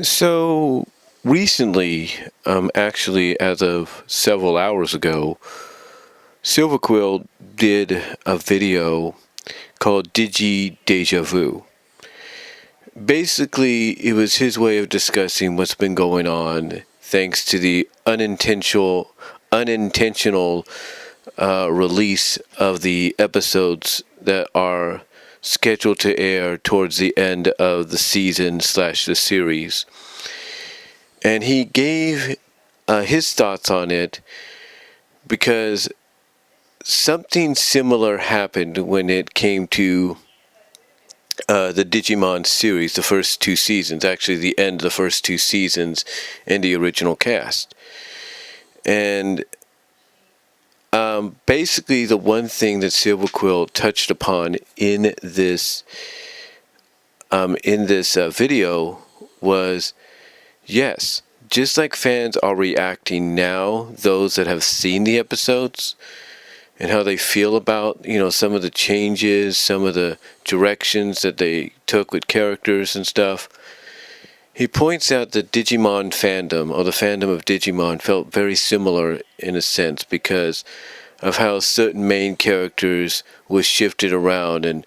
So recently, actually, as of several hours ago, Silver-Quill did a video called Digi Déjà. Basically, it was his way of discussing what's been going on thanks to the unintentional release of the episodes that are scheduled to air towards the end of the season slash the series. And he gave his thoughts on it because something similar happened when it came to the Digimon series, the first two seasons, actually the end of the first two seasons in the original cast. And basically the one thing that Silver-Quill touched upon in this video was, yes, just like fans are reacting now, those that have seen the episodes, and how they feel about, some of the changes, some of the directions that they took with characters and stuff. He points out that Digimon fandom, or the fandom of Digimon, felt very similar in a sense because of how certain main characters were shifted around and,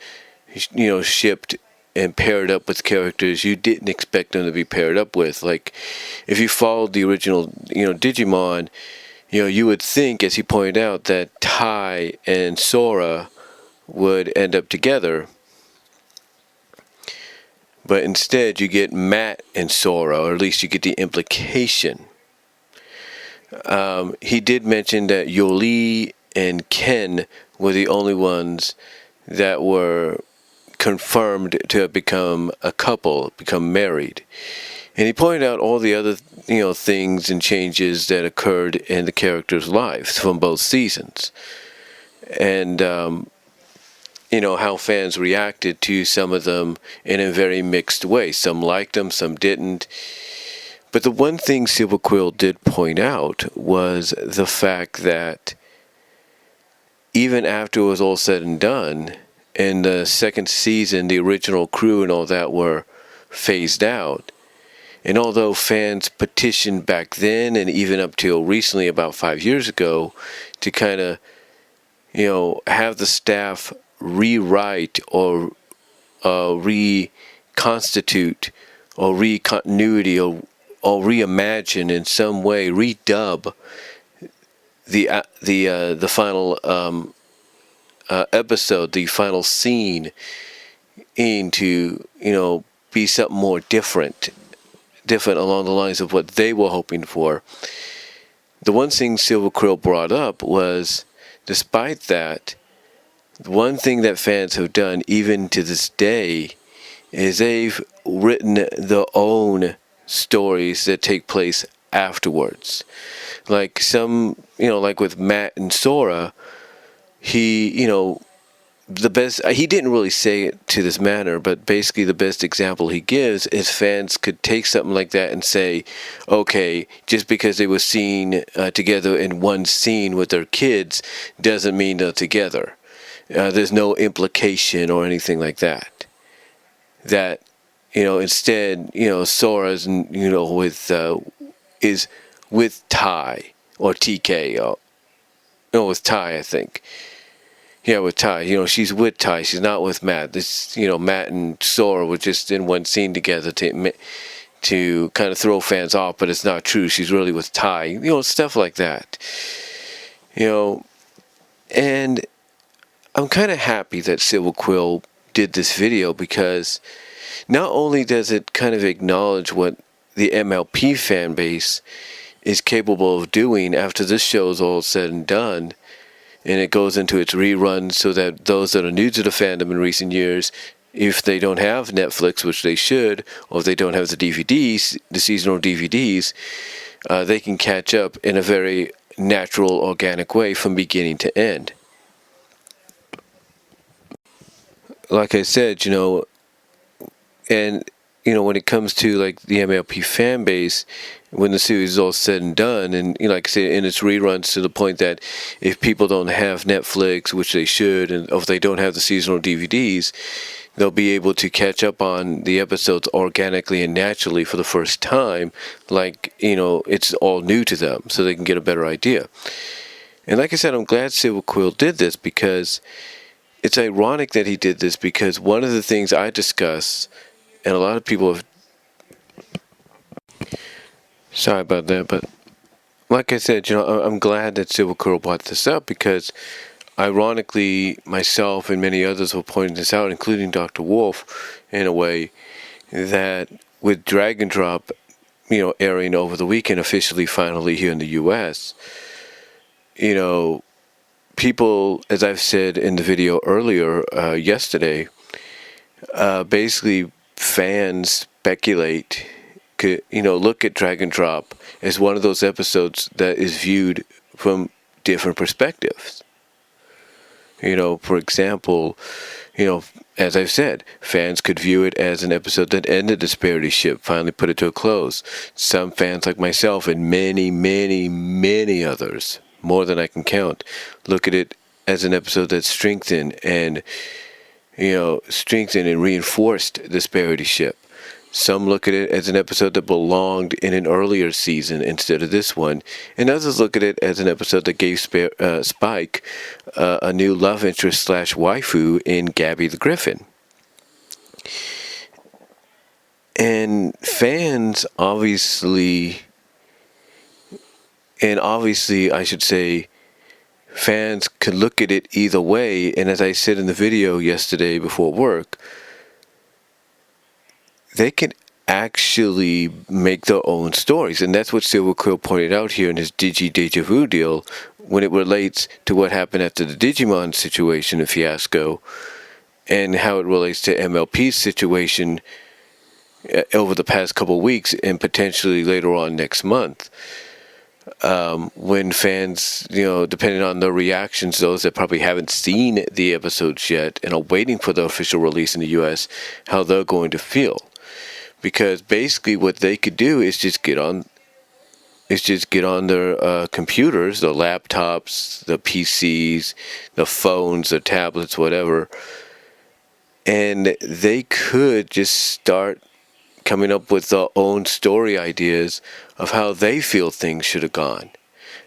shipped and paired up with characters you didn't expect them to be paired up with. Like, if you followed the original, Digimon, you would think, as he pointed out, that Tai and Sora would end up together. But instead, you get Matt and Sora, or at least you get the implication. He did mention that Yoli and Ken were the only ones that were confirmed to have become a couple, become married. And he pointed out all the other, things and changes that occurred in the characters' lives from both seasons. And, how fans reacted to some of them in a very mixed way. Some liked them, some didn't. But the one thing Silver-Quill did point out was the fact that even after it was all said and done, in the second season, the original crew and all that were phased out. And although fans petitioned back then and even up till recently, about 5 years ago, to kind of, have the staff rewrite or reconstitute or recontinuity or reimagine in some way, redub the final episode, the final scene, into be something more different along the lines of what they were hoping for. The one thing Silver-Quill brought up was, despite that, one thing that fans have done even to this day is they've written their own stories that take place afterwards. Like like with Matt and Sora, he, the best, he didn't really say it to this manner, but basically the best example he gives is fans could take something like that and say, okay, just because they were seen together in one scene with their kids doesn't mean they're together. There's no implication or anything like that. That, instead, Sora's, is with Tai, or TK, with Tai, I think. Yeah, with Tai. She's with Tai. She's not with Matt. This, Matt and Sora were just in one scene together to kind of throw fans off, but it's not true. She's really with Tai. Stuff like that. And I'm kind of happy that Silver-Quill did this video because not only does it kind of acknowledge what the MLP fan base is capable of doing after this show is all said and done, and it goes into its reruns so that those that are new to the fandom in recent years, if they don't have Netflix, which they should, or if they don't have the DVDs, the seasonal DVDs, they can catch up in a very natural, organic way from beginning to end. Like I said, and when it comes to like the MLP fan base, when the series is all said and done, and like I said, in its reruns, to the point that if people don't have Netflix, which they should, and if they don't have the seasonal DVDs, they'll be able to catch up on the episodes organically and naturally for the first time, like, it's all new to them, so they can get a better idea. And like I said, I'm glad Silver-Quill did this, because it's ironic that he did this, because one of the things I discuss, and a lot of people have... Sorry about that, but like I said, I'm glad that Silver-Quill brought this up, because ironically, myself and many others were pointing this out, including Dr. Wolf, in a way, that with Dragon Drop, airing over the weekend, officially, finally, here in the U.S., people, as I've said in the video earlier, yesterday, basically fans speculate, look at Dragon Drop as one of those episodes that is viewed from different perspectives. For example, as I've said, fans could view it as an episode that ended the Parity ship, finally put it to a close. Some fans like myself and many, many, many others, more than I can count, look at it as an episode that strengthened and reinforced the Parity ship. Some look at it as an episode that belonged in an earlier season instead of this one, and others look at it as an episode that gave Spike a new love interest / waifu in Gabby the Griffin. And fans obviously, I should say, fans could look at it either way, and as I said in the video yesterday before work, they can actually make their own stories. And that's what Silver-Quill pointed out here in his Digi Déjà deal, when it relates to what happened after the Digimon situation and fiasco, and how it relates to MLP's situation over the past couple of weeks, and potentially later on next month. When fans, depending on their reactions, those that probably haven't seen the episodes yet and are waiting for the official release in the US, how they're going to feel. Because basically what they could do is just get on their computers, their laptops, the PCs, the phones, the tablets, whatever, and they could just start coming up with their own story ideas of how they feel things should have gone,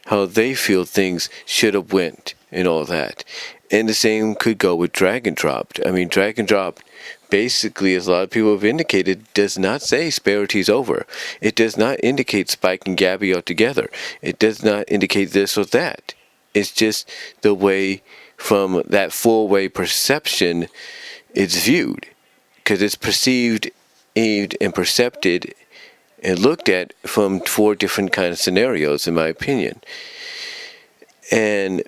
how they feel things should have went, and all that. And the same could go with Dragon Drop. I mean, Dragon Drop, basically, as a lot of people have indicated, does not say Parity's over. It does not indicate Spike and Gabby are together. It does not indicate this or that. It's just the way, from that four-way perception, it's viewed. Because it's perceived and percepted and looked at from 4 different kind of scenarios, in my opinion. And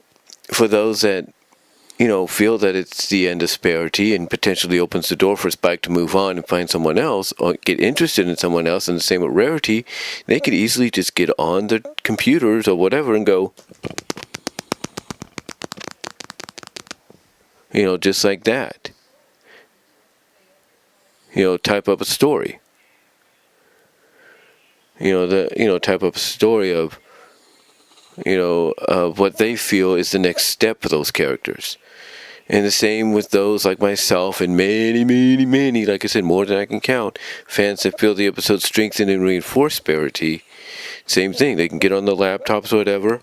for those that feel that it's the end of Parity and potentially opens the door for Spike to move on and find someone else, or get interested in someone else, and the same with Rarity, they could easily just get on their computers or whatever and go, just like that. Type up a story. Type up a story of, of what they feel is the next step for those characters. And the same with those like myself and many, many, many, like I said, more than I can count, fans that feel the episode strengthen and reinforce Parity. Same thing, they can get on the laptops or whatever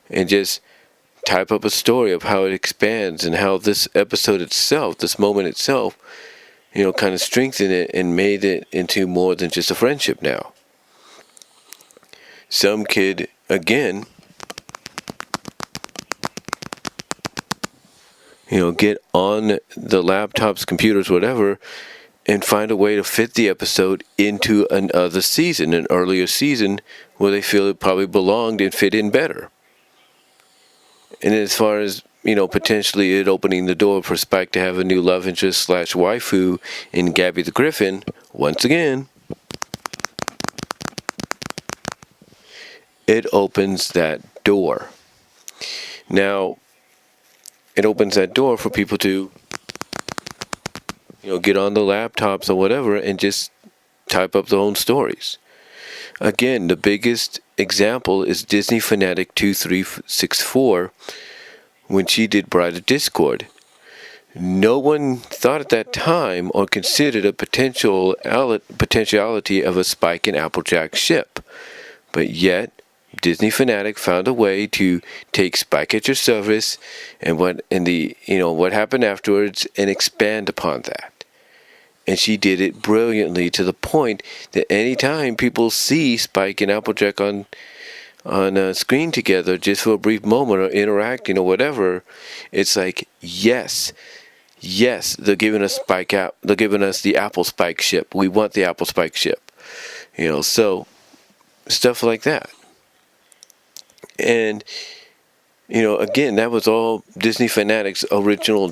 and just type up a story of how it expands and how this episode itself, this moment itself, kind of strengthened it and made it into more than just a friendship now. Some kid, again, get on the laptops, computers, whatever, and find a way to fit the episode into another season, an earlier season, where they feel it probably belonged and fit in better. And as far as, potentially it opening the door for Spike to have a new love interest / waifu in Gabby the Griffin, once again, it opens that door. Now, it opens that door for people to, get on the laptops or whatever and just type up their own stories. Again, the biggest example is Disney Fanatic 2364, when she did Bride of Discord. No one thought at that time or considered a potentiality of a Spike and Applejack ship. But yet, Disney Fanatic found a way to take Spike at Your Service and what happened afterwards and expand upon that. And she did it brilliantly, to the point that anytime people see Spike and Applejack on screen together just for a brief moment or interacting or whatever, it's like, yes, they're giving us they're giving us the Apple Spike ship. We want the Apple Spike ship. So stuff like that. And again, that was all Disney Fanatic's original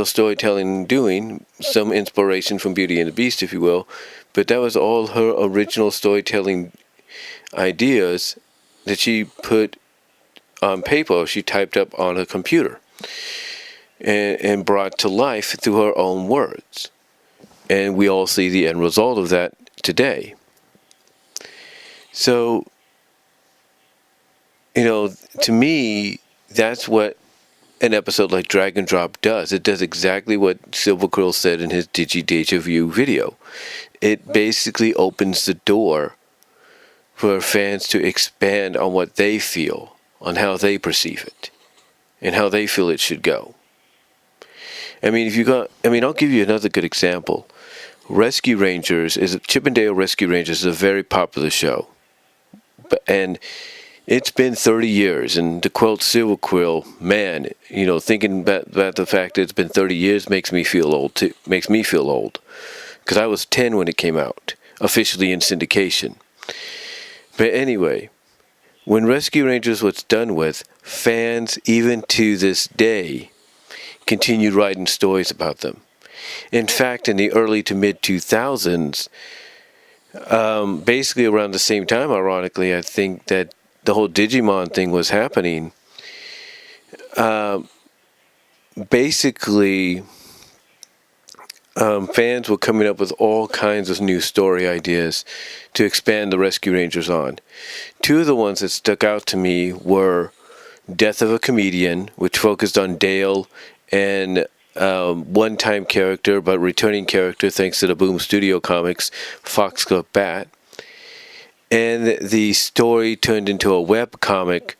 storytelling doing, some inspiration from Beauty and the Beast, if you will, but that was all her original storytelling ideas that she put on paper, she typed up on her computer, and brought to life through her own words. And we all see the end result of that today. So, to me, that's what an episode like Drag and Drop does. It does exactly what Silver-Quill said in his Digi Déjà Vu video. It basically opens the door for fans to expand on what they feel, on how they perceive it, and how they feel it should go. I'll give you another good example. Chip 'n Dale Rescue Rangers is a very popular show. And it's been 30 years, and to quote Silver-Quill, man, thinking about the fact that it's been 30 years makes me feel old too. Makes me feel old, because I was 10 when it came out, officially in syndication. But anyway, when Rescue Rangers was done with, fans, even to this day, continued writing stories about them. In fact, in the early to mid 2000s, basically around the same time, ironically, I think that the whole Digimon thing was happening. Fans were coming up with all kinds of new story ideas to expand the Rescue Rangers on. Two of the ones that stuck out to me were Death of a Comedian, which focused on Dale and one-time character but returning character thanks to the Boom Studio Comics, Foxglove Bat. And the story turned into a web comic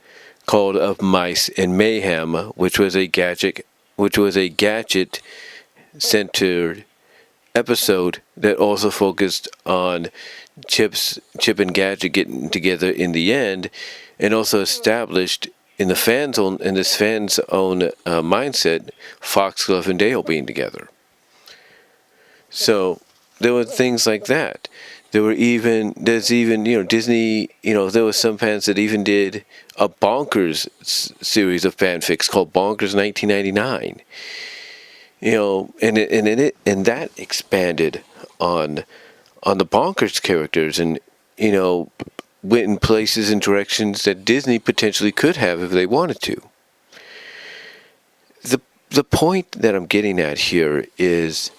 called Of Mice and Mayhem, which was a gadget-centered episode that also focused on Chip and Gadget getting together in the end, and also established in this fan's own mindset, Foxglove and Dale being together. So there were things like that. There's even Disney, there were some fans that even did a Bonkers series of fanfics called Bonkers 1999. And that expanded on the Bonkers characters, and went in places and directions that Disney potentially could have if they wanted to. The point that I'm getting at here is,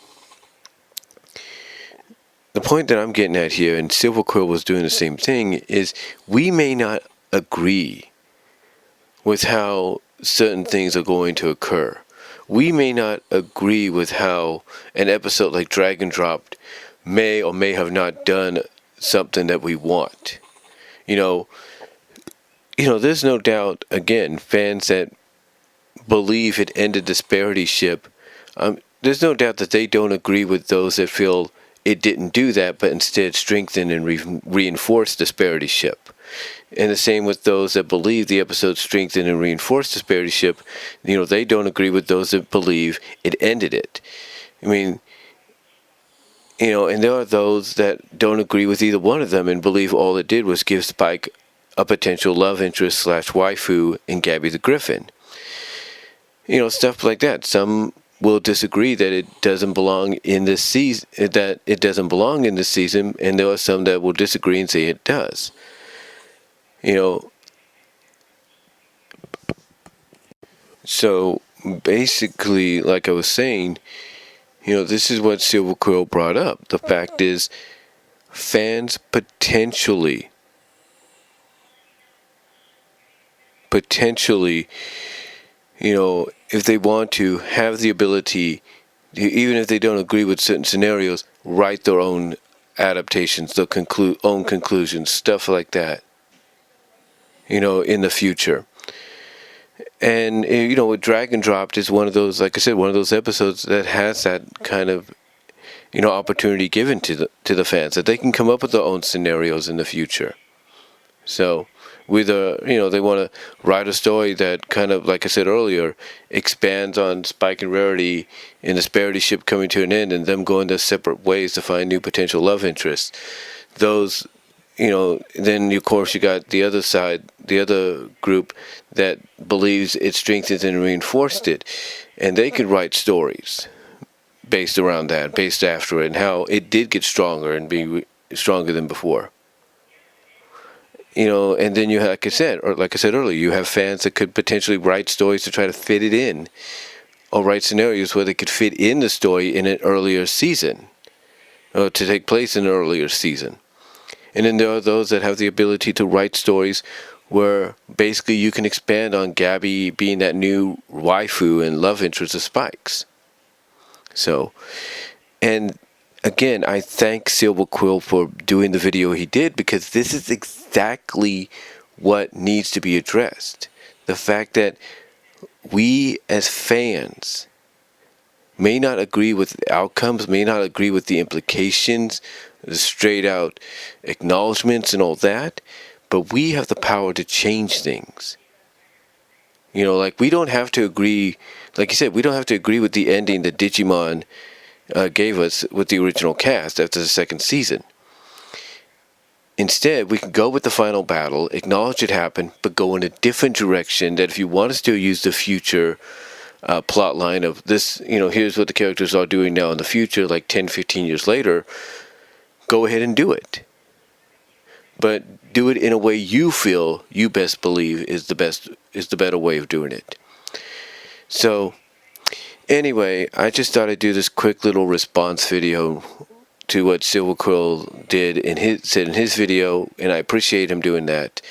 and Silver-Quill was doing the same thing, is we may not agree with how certain things are going to occur. We may not agree with how an episode like Drag and Drop may or may have not done something that we want. There's no doubt, again, fans that believe it ended the Parity ship, there's no doubt that they don't agree with those that feel it didn't do that, but instead strengthened and reinforced the Parity ship. And the same with those that believe the episode strengthened and reinforced the Parity ship. They don't agree with those that believe it ended it. And there are those that don't agree with either one of them and believe all it did was give Spike a potential love interest / waifu in Gabby the Griffin. Stuff like that. Some will disagree that it doesn't belong in this season, and there are some that will disagree and say it does. So basically, like I was saying, this is what Silver-Quill brought up. The fact is, fans potentially potentially, if they want to, have the ability, even if they don't agree with certain scenarios, write their own adaptations, their own conclusions, stuff like that, in the future. And, with Dragon Dropped is one of those, like I said, one of those episodes that has that kind of, opportunity given to the fans, that they can come up with their own scenarios in the future. So, whether, they want to write a story that kind of, like I said earlier, expands on Spike and Rarity and the Parity ship coming to an end and them going their separate ways to find new potential love interests. Those, then of course you got the other side, the other group that believes it strengthened and reinforced it. And they can write stories based around that, based after it, and how it did get stronger and be stronger than before. And then you have, like I said earlier, you have fans that could potentially write stories to try to fit it in, or write scenarios where they could fit in the story in an earlier season, or to take place in an earlier season. And then there are those that have the ability to write stories where basically you can expand on Gabby being that new waifu and love interest of Spike's. So, and again, I thank Silver-Quill for doing the video he did, because this is exactly what needs to be addressed. The fact that we as fans may not agree with the outcomes, may not agree with the implications, the straight out acknowledgments and all that, but we have the power to change things. Like we don't have to agree, like you said, we don't have to agree with the ending that Digimon gave us with the original cast after the second season. Instead, we can go with the final battle, acknowledge it happened, but go in a different direction, that if you want to still use the future plot line of this, here's what the characters are doing now in the future, like 10, 15 years later, go ahead and do it. But do it in a way you feel, you best believe is the better way of doing it. So, anyway, I just thought I'd do this quick little response video to what Silver-Quill said in his video, and I appreciate him doing that,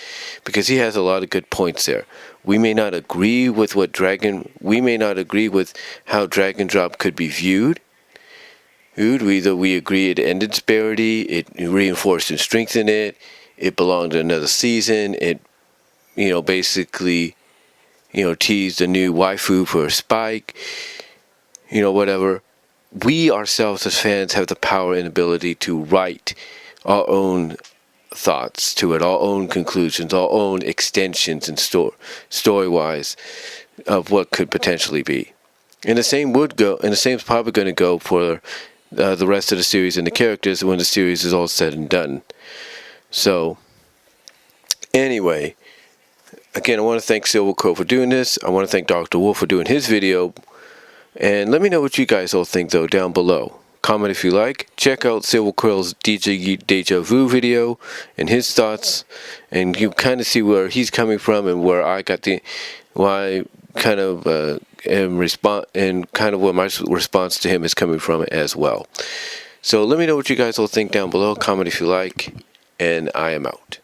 because he has a lot of good points there. We may not agree with how Dragon Drop could be viewed. Either we agree it ended Parity, it reinforced and strengthened it, it belonged to another season, it, basically, teased a new waifu for Spike, whatever. We ourselves as fans have the power and ability to write our own thoughts to it, our own conclusions, our own extensions and story-wise of what could potentially be. And the same is probably going to go for the rest of the series and the characters when the series is all said and done. So, anyway, again, I want to thank Silver-Quill for doing this. I want to thank Dr. Wolf for doing his video. And let me know what you guys all think, though, down below. Comment if you like. Check out Silver-Quill's Digi Déjà video and his thoughts. And you kind of see where he's coming from and where I got why kind of and kind of where my response to him is coming from as well. So let me know what you guys all think down below. Comment if you like. And I am out.